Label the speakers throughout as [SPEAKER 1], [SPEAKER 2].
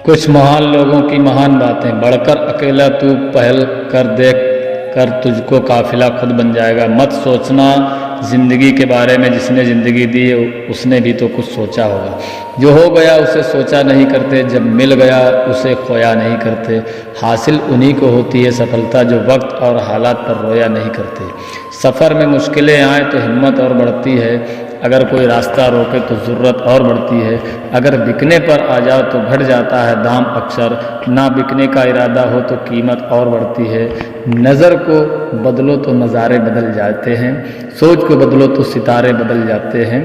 [SPEAKER 1] कुछ महान लोगों की महान बातें। बढ़कर अकेला तू पहल कर, देख कर तुझको काफिला खुद बन जाएगा। मत सोचना जिंदगी के बारे में, जिसने जिंदगी दी उसने भी तो कुछ सोचा होगा। जो हो गया उसे सोचा नहीं करते, जब मिल गया उसे खोया नहीं करते। हासिल उन्हीं को होती है सफलता जो वक्त और हालात पर रोया नहीं करते। सफ़र में मुश्किलें आए तो हिम्मत और बढ़ती है, अगर कोई रास्ता रोके तो ज़रूरत और बढ़ती है। अगर बिकने पर आ जाओ तो घट जाता है दाम अक्सर, ना बिकने का इरादा हो तो कीमत और बढ़ती है। नज़र को बदलो तो नज़ारे बदल जाते हैं, सोच को बदलो तो सितारे बदल जाते हैं।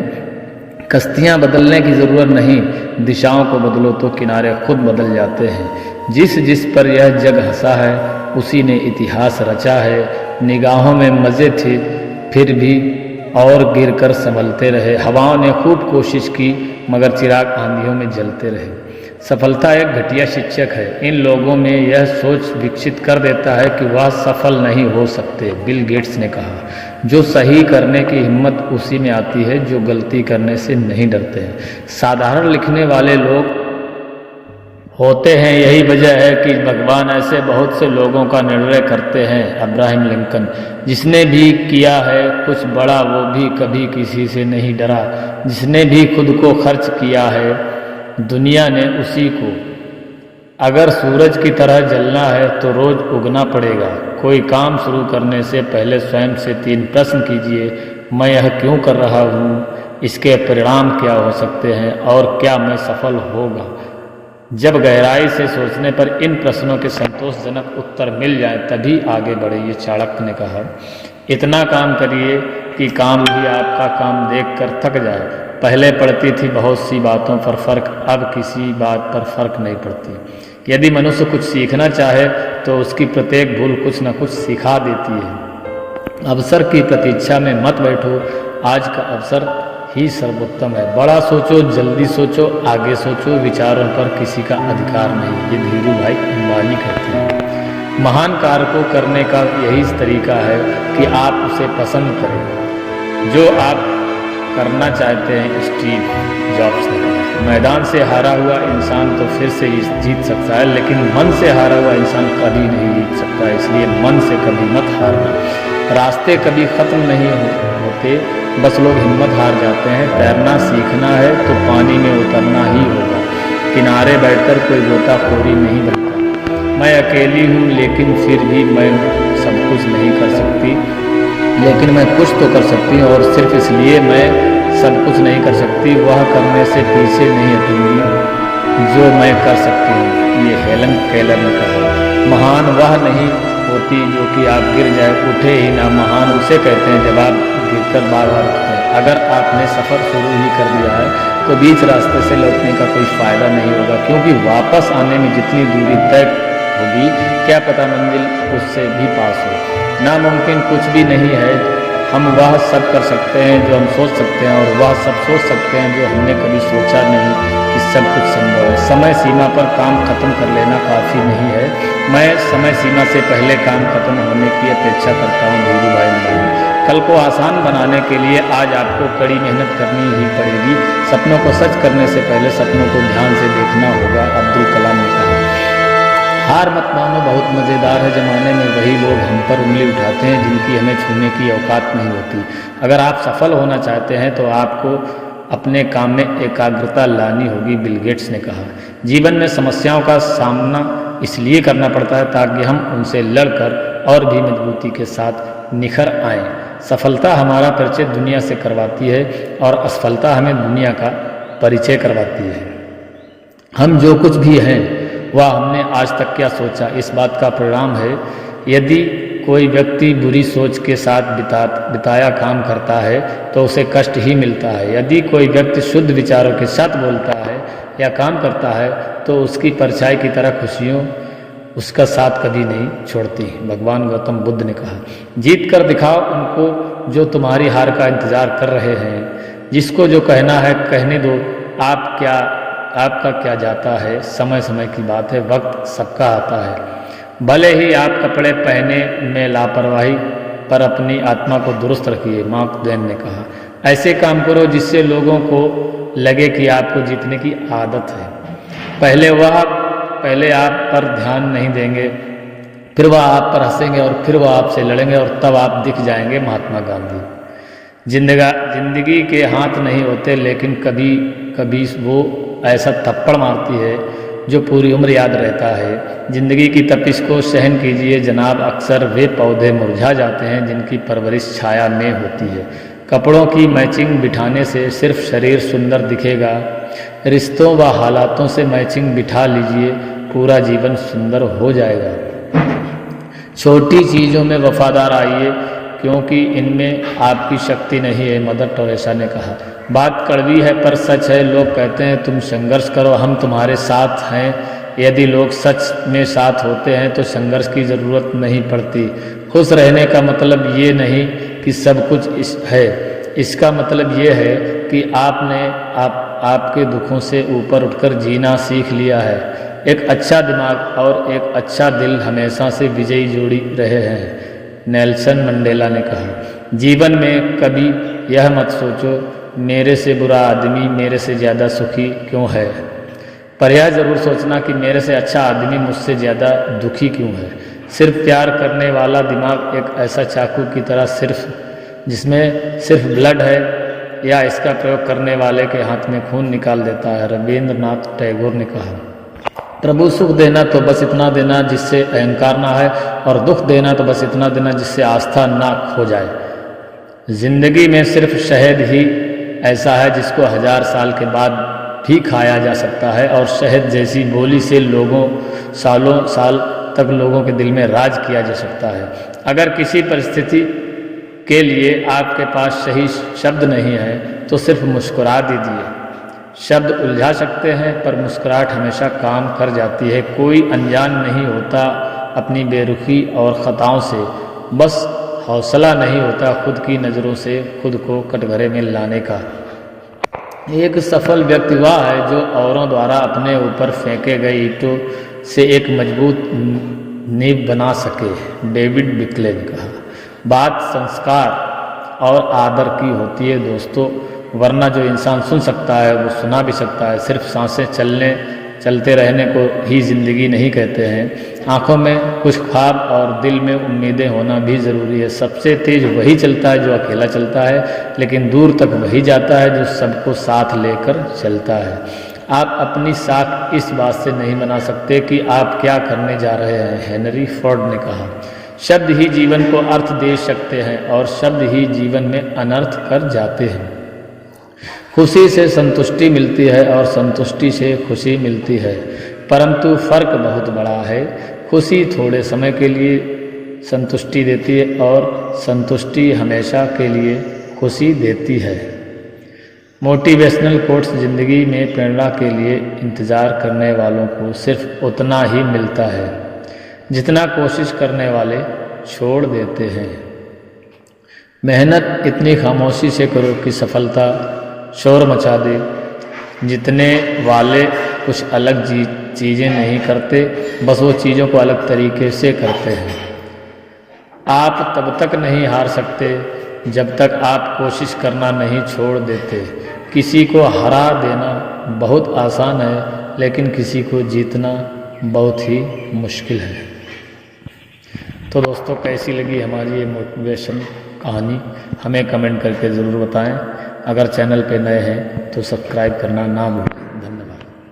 [SPEAKER 1] कश्तियाँ बदलने की ज़रूरत नहीं, दिशाओं को बदलो तो किनारे खुद बदल जाते हैं। जिस जिस पर यह जग हंसा है उसी ने इतिहास रचा है। निगाहों में मज़े थे फिर भी और गिर कर संभलते रहे। हवाओं ने खूब कोशिश की मगर चिराग आंधियों में जलते रहे। सफलता एक घटिया शिक्षक है, इन लोगों में यह सोच विकसित कर देता है कि वह सफल नहीं हो सकते। बिल गेट्स ने कहा, जो सही करने की हिम्मत उसी में आती है जो गलती करने से नहीं डरते हैं। साधारण लिखने वाले लोग होते हैं, यही वजह है कि भगवान ऐसे बहुत से लोगों का निर्णय करते हैं। अब्राहम लिंकन, जिसने भी किया है कुछ बड़ा वो भी कभी किसी से नहीं डरा। जिसने भी खुद को खर्च किया है दुनिया ने उसी को। अगर सूरज की तरह जलना है तो रोज उगना पड़ेगा। कोई काम शुरू करने से पहले स्वयं से 3 प्रश्न कीजिए, मैं यह क्यों कर रहा हूँ, इसके परिणाम क्या हो सकते हैं और क्या मैं सफल होगा। जब गहराई से सोचने पर इन प्रश्नों के संतोषजनक उत्तर मिल जाए तभी आगे बढ़िए। चाणक्य ने कहा, इतना काम करिए कि काम भी आपका काम देखकर थक जाए। पहले पड़ती थी बहुत सी बातों पर फर्क, अब किसी बात पर फर्क नहीं पड़ती। यदि मनुष्य कुछ सीखना चाहे तो उसकी प्रत्येक भूल कुछ न कुछ सिखा देती है। अवसर की प्रतीक्षा में मत बैठो, आज का अवसर ही सर्वोत्तम है। बड़ा सोचो, जल्दी सोचो, आगे सोचो, विचारों पर किसी का अधिकार नहीं। ये धीरू भाई अंबानी कहते हैं। महान कार्य को करने का यही तरीका है कि आप उसे पसंद करें जो आप करना चाहते हैं। स्टीव जॉब्स ने कहा, मैदान से हारा हुआ इंसान तो फिर से जीत सकता है, लेकिन मन से हारा हुआ इंसान कभी नहीं जीत सकता। इसलिए मन से कभी मत हारना। रास्ते कभी ख़त्म नहीं होते, बस लोग हिम्मत हार जाते हैं। तैरना सीखना है तो पानी में उतरना ही होगा, किनारे बैठकर कोई गोताखोरी नहीं बनता। मैं अकेली हूँ लेकिन फिर भी मैं सब कुछ नहीं कर सकती, लेकिन मैं कुछ तो कर सकती हूँ और सिर्फ इसलिए मैं सब कुछ नहीं कर सकती, वह करने से पीछे नहीं हटूंगी जो मैं कर सकती हूँ। ये हेलन केलर ने कहा, महान वह नहीं होती जो कि आप गिर जाए उठे ही ना, महान उसे कहते हैं जब आप गिरकर बार बार उठते हैं। अगर आपने सफ़र शुरू ही कर दिया है तो बीच रास्ते से लौटने का कोई फ़ायदा नहीं होगा, क्योंकि वापस आने में जितनी दूरी तय होगी क्या पता मंजिल उससे भी पास हो। नामुमकिन कुछ भी नहीं है। हम वह सब कर सकते हैं जो हम सोच सकते हैं और वह सब सोच सकते हैं जो हमने कभी सोचा नहीं कि सब कुछ संभव है। समय सीमा पर काम खत्म कर लेना काफ़ी नहीं है। मैं समय सीमा से पहले काम खत्म होने की अपेक्षा करता हूँ। धीरू भाई अंबानी, कल को आसान बनाने के लिए आज आपको कड़ी मेहनत करनी ही पड़ेगी। सपनों को सच करने से पहले सपनों को ध्यान से देखना होगा। अब्दुल कलाम ने कहा, हार मत मानो, बहुत मज़ेदार है ज़माने में वही लोग हम पर उंगली उठाते हैं जिनकी हमें छूने की औकात नहीं होती। अगर आप सफल होना चाहते हैं तो आपको अपने काम में एकाग्रता लानी होगी। बिल गेट्स ने कहा, जीवन में समस्याओं का सामना इसलिए करना पड़ता है ताकि हम उनसे लड़कर और भी मजबूती के साथ निखर आएँ। सफलता हमारा परिचय दुनिया से करवाती है और असफलता हमें दुनिया का परिचय करवाती है। हम जो कुछ भी हैं वह हमने आज तक क्या सोचा, इस बात का परिणाम है। यदि कोई व्यक्ति बुरी सोच के साथ बिताया काम करता है तो उसे कष्ट ही मिलता है। यदि कोई व्यक्ति शुद्ध विचारों के साथ बोलता है या काम करता है तो उसकी परछाई की तरह खुशियों उसका साथ कभी नहीं छोड़ती। भगवान गौतम बुद्ध ने कहा, जीत कर दिखाओ उनको जो तुम्हारी हार का इंतजार कर रहे हैं। जिसको जो कहना है कहने दो, आपका क्या जाता है। समय समय की बात है, वक्त सबका आता है। भले ही आप कपड़े पहने में लापरवाही पर अपनी आत्मा को दुरुस्त रखिए। मार्क ट्वेन ने कहा, ऐसे काम करो जिससे लोगों को लगे कि आपको जीतने की आदत है। पहले वह पहले आप पर ध्यान नहीं देंगे, फिर वह आप पर हंसेंगे और फिर वह आपसे लड़ेंगे और तब आप दिख जाएंगे महात्मा गांधी। जिंदगी के हाथ नहीं होते, लेकिन कभी कभी वो ऐसा थप्पड़ मारती है जो पूरी उम्र याद रहता है। जिंदगी की तपिश को सहन कीजिए जनाब, अक्सर वे पौधे मुरझा जाते हैं जिनकी परवरिश छाया में होती है। कपड़ों की मैचिंग बिठाने से सिर्फ शरीर सुंदर दिखेगा, रिश्तों व हालातों से मैचिंग बिठा लीजिए, पूरा जीवन सुंदर हो जाएगा। छोटी चीज़ों में वफादार आइए क्योंकि इनमें आपकी शक्ति नहीं है, मदर टेरेसा ने कहा। बात कड़वी है पर सच है। लोग कहते हैं तुम संघर्ष करो, हम तुम्हारे साथ हैं। यदि लोग सच में साथ होते हैं तो संघर्ष की ज़रूरत नहीं पड़ती। खुश रहने का मतलब ये नहीं कि सब कुछ है, इसका मतलब ये है कि आपने आपके दुखों से ऊपर उठकर जीना सीख लिया है। एक अच्छा दिमाग और एक अच्छा दिल हमेशा से विजयी जोड़ी रहे हैं, नेल्सन मंडेला ने कहा। जीवन में कभी यह मत सोचो मेरे से बुरा आदमी मेरे से ज़्यादा सुखी क्यों है, पर यह ज़रूर सोचना कि मेरे से अच्छा आदमी मुझसे ज़्यादा दुखी क्यों है। सिर्फ प्यार करने वाला दिमाग एक ऐसा चाकू की तरह जिसमें सिर्फ ब्लड है या इसका प्रयोग करने वाले के हाथ में खून निकाल देता है, रविंद्रनाथ टैगोर ने कहा। प्रभु सुख देना तो बस इतना देना जिससे अहंकार ना है, और दुख देना तो बस इतना देना जिससे आस्था ना खो जाए। जिंदगी में सिर्फ शहद ही ऐसा है जिसको 1000 साल के बाद भी खाया जा सकता है, और शहद जैसी बोली से सालों साल तक लोगों के दिल में राज किया जा सकता है। अगर किसी परिस्थिति के लिए आपके पास सही शब्द नहीं है तो सिर्फ मुस्कुरा दीजिए। शब्द उलझा सकते हैं पर मुस्कुराहट हमेशा काम कर जाती है। कोई अनजान नहीं होता अपनी बेरुखी और ख़ताओं से, बस हौसला नहीं होता खुद की नज़रों से खुद को कटघरे में लाने का। एक सफल व्यक्ति वह है जो औरों द्वारा अपने ऊपर फेंके गए ईंटों से एक मजबूत नींव बना सके, डेविड बिकले ने कहा। बात संस्कार और आदर की होती है दोस्तों, वरना जो इंसान सुन सकता है वो सुना भी सकता है। सिर्फ सांसें चलते रहने को ही ज़िंदगी नहीं कहते हैं। आँखों में कुछ ख्वाब और दिल में उम्मीदें होना भी ज़रूरी है। सबसे तेज़ वही चलता है जो अकेला चलता है, लेकिन दूर तक वही जाता है जो सबको साथ लेकर चलता है। आप अपनी साख इस बात से नहीं बना सकते कि आप क्या करने जा रहे हैं, हेनरी फोर्ड ने कहा। शब्द ही जीवन को अर्थ दे सकते हैं और शब्द ही जीवन में अनर्थ कर जाते हैं। खुशी से संतुष्टि मिलती है और संतुष्टि से खुशी मिलती है, परंतु फर्क बहुत बड़ा है। खुशी थोड़े समय के लिए संतुष्टि देती है और संतुष्टि हमेशा के लिए खुशी देती है। मोटिवेशनल कोट्स जिंदगी में प्रेरणा के लिए इंतज़ार करने वालों को सिर्फ उतना ही मिलता है जितना कोशिश करने वाले छोड़ देते हैं। मेहनत इतनी खामोशी से करो कि सफलता शोर मचा दे। जितने वाले कुछ अलग चीज़ें नहीं करते, बस वो चीज़ों को अलग तरीके से करते हैं। आप तब तक नहीं हार सकते जब तक आप कोशिश करना नहीं छोड़ देते। किसी को हरा देना बहुत आसान है, लेकिन किसी को जीतना बहुत ही मुश्किल है। तो दोस्तों, कैसी लगी हमारी ये मोटिवेशन कहानी हमें कमेंट करके ज़रूर बताएं। अगर चैनल पे नए हैं तो सब्सक्राइब करना ना भूलें।